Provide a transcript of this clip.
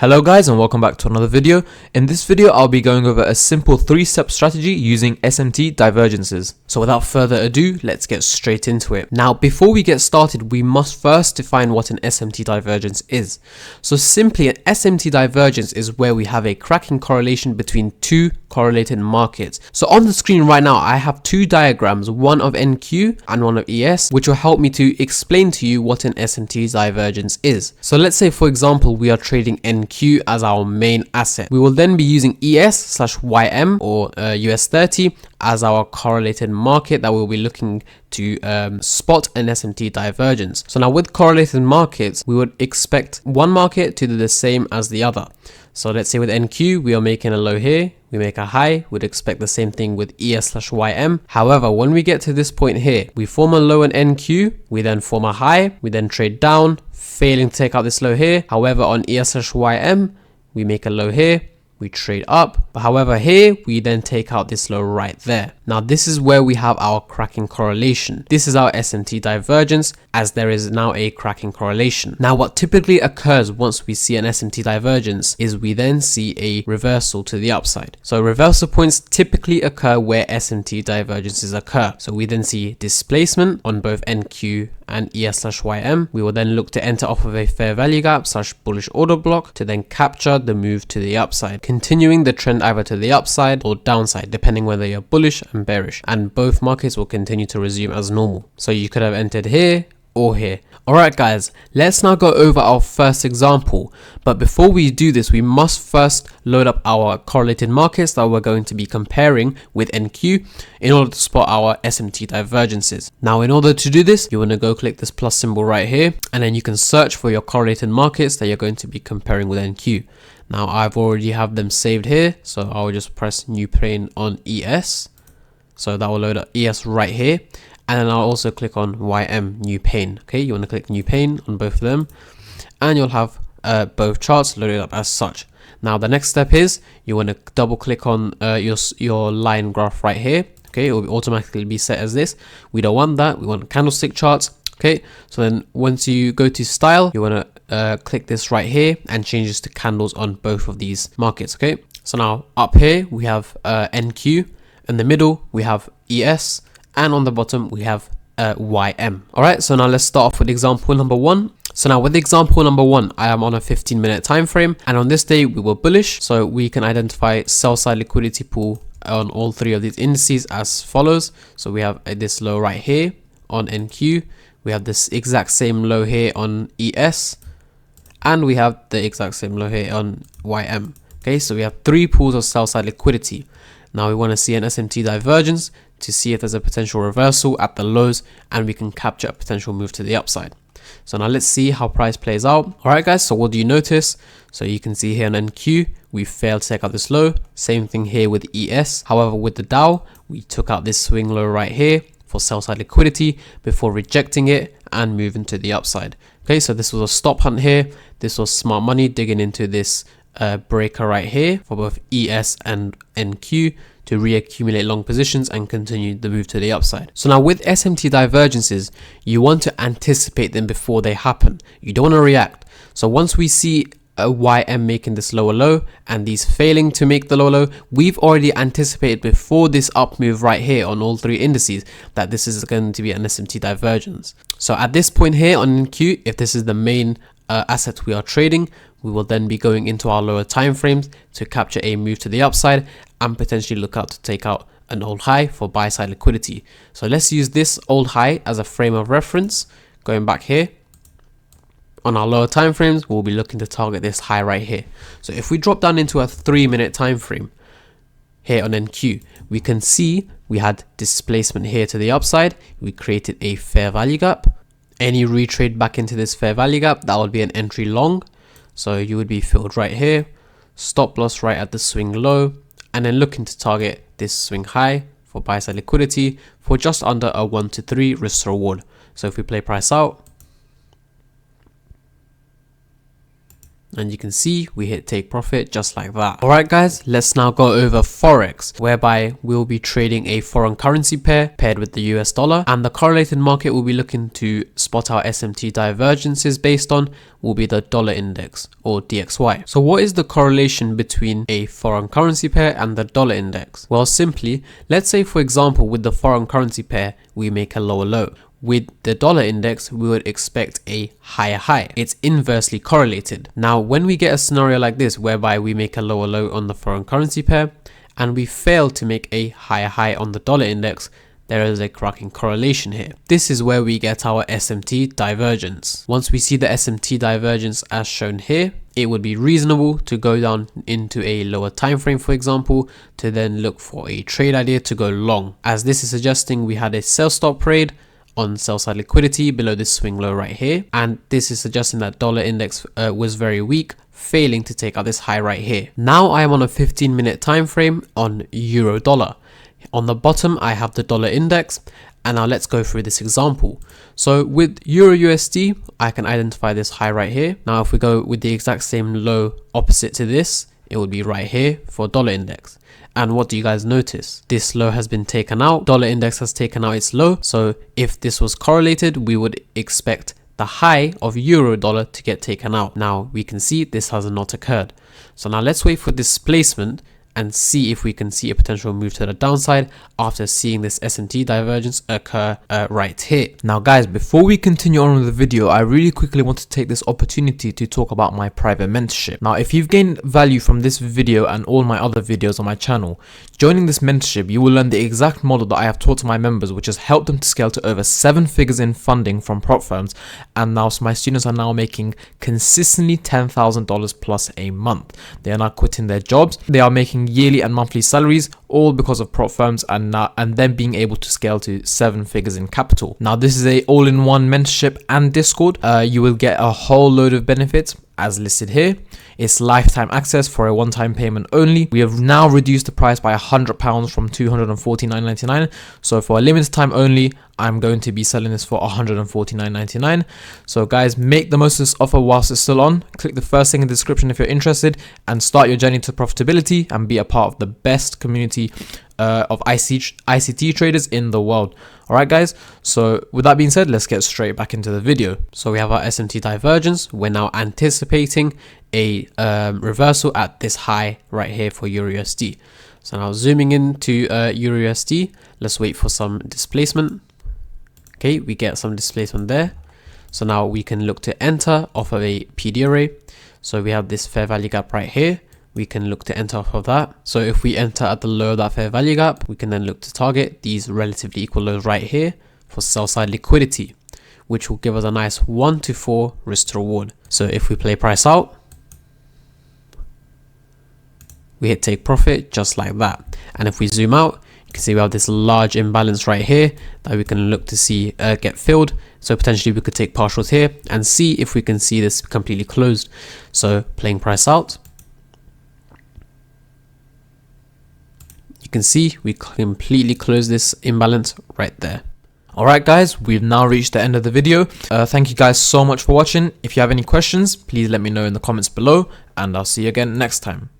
Hello guys and welcome back to another video. In this video I'll be going over a simple 3-step strategy using SMT divergences. So without further ado, let's get straight into it. Now before we get started, we must first define what an SMT divergence is. So simply, an SMT divergence is where we have a cracking correlation between two correlated markets. So on the screen right now I have two diagrams, one of NQ and one of ES, which will help me to explain to you what an SMT divergence is. So let's say for example we are trading NQ as our main asset. We will then be using ES/YM or US30 as our correlated market that we'll be looking to spot an SMT divergence. So now with correlated markets, we would expect one market to do the same as the other. So let's say with NQ, we are making a low here, we make a high, we'd expect the same thing with ES/YM. However, when we get to this point here, we form a low in NQ, we then form a high, we then trade down, failing to take out this low here. However, on ES/YM, we make a low here, we trade up, but however here we then take out this low right there. Now this is where we have our cracking correlation. This is our SMT divergence, as there is now a cracking correlation. Now what typically occurs once we see an SMT divergence is we then see a reversal to the upside. So reversal points typically occur where SMT divergences occur. So we then see displacement on both NQ and ES/YM. We will then look to enter off of a fair value gap / bullish order block to then capture the move to the upside, continuing the trend either to the upside or downside depending whether you're bullish and bearish, and both markets will continue to resume as normal. So you could have entered here or here. Alright guys, let's now go over our first example, but before we do this we must first load up our correlated markets that we're going to be comparing with NQ in order to spot our SMT divergences. Now in order to do this, you want to go click this plus symbol right here, and then you can search for your correlated markets that you're going to be comparing with NQ. Now I've already have them saved here, so I'll just press new pane on ES, so that will load up ES right here. And then I'll also click on YM, new pane. Okay, you want to click new pane on both of them, and you'll have both charts loaded up as such. Now the next step is you want to double click on your line graph right here. Okay, it will automatically be set as this. We don't want that. We want candlestick charts. Okay, so then once you go to style, you want to click this right here and change this to candles on both of these markets. Okay, so now up here we have NQ, in the middle we have ES, and on the bottom we have YM. Alright, so now let's start off with example number 1. So now with example number 1, I am on a 15-minute time frame, and on this day we were bullish, so we can identify sell side liquidity pool on all three of these indices as follows. So we have this low right here on NQ, we have this exact same low here on ES, and we have the exact same low here on YM. Okay, so we have 3 pools of sell side liquidity. Now we want to see an SMT divergence to see if there's a potential reversal at the lows, and we can capture a potential move to the upside. So now let's see how price plays out. Alright guys, so what do you notice? So you can see here on NQ, we failed to take out this low. Same thing here with ES. However, with the Dow, we took out this swing low right here for sell side liquidity before rejecting it and moving to the upside. Okay, so this was a stop hunt here. This was smart money digging into this breaker right here for both ES and NQ to reaccumulate long positions and continue the move to the upside. So now with SMT divergences, you want to anticipate them before they happen. You don't want to react. So once we see a YM making this lower low and these failing to make the lower low, we've already anticipated before this up move right here on all 3 indices that this is going to be an SMT divergence. So at this point here on NQ, if this is the main asset we are trading, we will then be going into our lower time frames to capture a move to the upside and potentially look out to take out an old high for buy side liquidity. So let's use this old high as a frame of reference. Going back here on our lower time frames, we'll be looking to target this high right here. So if we drop down into a 3-minute time frame here on NQ, we can see we had displacement here to the upside. We created a fair value gap. Any retrade back into this fair value gap, that would be an entry long. So you would be filled right here, stop loss right at the swing low, and then looking to target this swing high for buy side liquidity for just under a 1 to 3 risk to reward. So if we play price out, And you can see we hit take profit just like that. Alright guys, let's now go over Forex, whereby we'll be trading a foreign currency pair paired with the US dollar, and the correlated market we'll be looking to spot our SMT divergences based on will be the dollar index, or DXY. So what is the correlation between a foreign currency pair and the dollar index? Well, simply, let's say for example with the foreign currency pair we make a lower low. With the dollar index, we would expect a higher high. It's inversely correlated. Now, when we get a scenario like this, whereby we make a lower low on the foreign currency pair, and we fail to make a higher high on the dollar index, there is a cracking correlation here. This is where we get our SMT divergence. Once we see the SMT divergence as shown here, it would be reasonable to go down into a lower time frame, for example, to then look for a trade idea to go long, as this is suggesting we had a sell stop trade on sell side liquidity below this swing low right here, and this is suggesting that dollar index was very weak, failing to take out this high right here. Now I am on a 15-minute time frame on euro dollar. On the bottom I have the dollar index, and now let's go through this example. So with euro USD, I can identify this high right here. Now if we go with the exact same low opposite to this, it would be right here for dollar index. And what do you guys notice? This low has been taken out. Dollar index has taken out its low. So if this was correlated, we would expect the high of euro dollar to get taken out. Now we can see this has not occurred. So now let's wait for displacement and see if we can see a potential move to the downside after seeing this SMT divergence occur right here. Now guys, before we continue on with the video, I really quickly want to take this opportunity to talk about my private mentorship. Now if you've gained value from this video and all my other videos on my channel, joining this mentorship, you will learn the exact model that I have taught to my members, which has helped them to scale to over 7 figures in funding from prop firms, and now my students are now making consistently $10,000 plus a month. They are now quitting their jobs, they are making yearly and monthly salaries, all because of prop firms, and then being able to scale to 7 figures in capital. Now this is a all-in-one mentorship and Discord. You will get a whole load of benefits as listed here. It's lifetime access for a one-time payment only. We have now reduced the price by £100 from $249.99. So for a limited time only, I'm going to be selling this for $149.99. So guys, make the most of this offer whilst it's still on. Click the first thing in the description if you're interested, and start your journey to profitability and be a part of the best community of ICT traders in the world. Alright guys, so with that being said, let's get straight back into the video. So we have our SMT divergence. We're now anticipating a reversal at this high right here for Euro USD. So now zooming into Euro USD, let's wait for some displacement. Okay, we get some displacement there. So now we can look to enter off of a PD array. So we have this fair value gap right here. We can look to enter off of that. So if we enter at the low of that fair value gap, we can then look to target these relatively equal lows right here for sell side liquidity, which will give us a nice 1 to 4 risk to reward. So if we play price out, we hit take profit just like that. And if we zoom out, you can see we have this large imbalance right here that we can look to see get filled. So potentially we could take partials here and see if we can see this completely closed. So playing price out, you can see we completely close this imbalance right there. Alright guys, we've now reached the end of the video. Thank you guys so much for watching. If you have any questions, please let me know in the comments below, and I'll see you again next time.